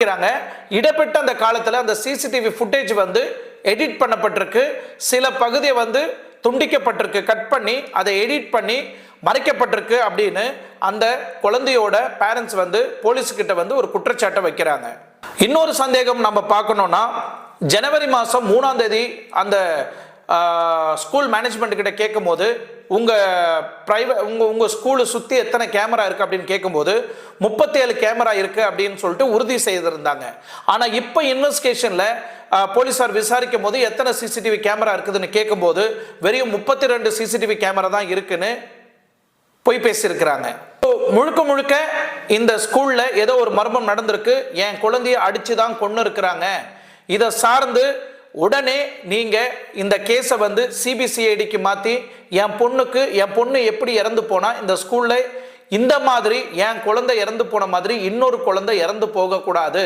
ஆரம்பிக்கிறாங்க. இடப்பட்ட அந்த காலத்தில் அந்த சிசிடிவி ஃபுட்டேஜ் வந்து எடிட் பண்ணப்பட்டிருக்கு. சில பகுதியை வந்து துண்டிக்கப்பட்டிருக்கு, கட் பண்ணி அதை எடிட் பண்ணி மறைக்கப்பட்டிருக்கு அப்படின்னு அந்த குழந்தையோட பேரண்ட்ஸ் வந்து போலீஸ்கிட்ட வந்து ஒரு குற்றச்சாட்டை வைக்கிறாங்க. இன்னொரு சந்தேகம் நம்ம பார்க்கணும்னா, ஜனவரி மாதம் 3ஆம் தேதி அந்த ஸ்கூல் மேனேஜ்மெண்ட் கிட்ட கேட்கும்போது உங்க ஸ்கூலை சுற்றி எத்தனை கேமரா இருக்கு அப்படின்னு கேட்கும்போது 37 கேமரா இருக்கு அப்படின்னு சொல்லிட்டு உறுதி செய்திருந்தாங்க. ஆனால் இப்போ இன்வெஸ்டிகேஷன்ல போலீசார் விசாரிக்கும் போது எத்தனை சிசிடிவி கேமரா இருக்குதுன்னு கேட்கும்போது வெறும் 32 சிசிடிவி கேமரா தான் இருக்குன்னு போய் பேசியிருக்கிறாங்க. முழுக்க முழுக்க இந்த ஸ்கூல்ல ஏதோ ஒரு மர்மம் நடந்திருக்கு, என் குழந்தைய அடிச்சுதான் கொண்டு இருக்கிறாங்க. இதை சார்ந்து உடனே நீங்க இந்த கேஸை வந்து சிபிசிஐடிக்கு மாத்தி என் பொண்ணு எப்படி இறந்து போனா, இந்த ஸ்கூல்ல இந்த மாதிரி என் குழந்தை இறந்து போன மாதிரி இன்னொரு குழந்தை இறந்து போக கூடாது.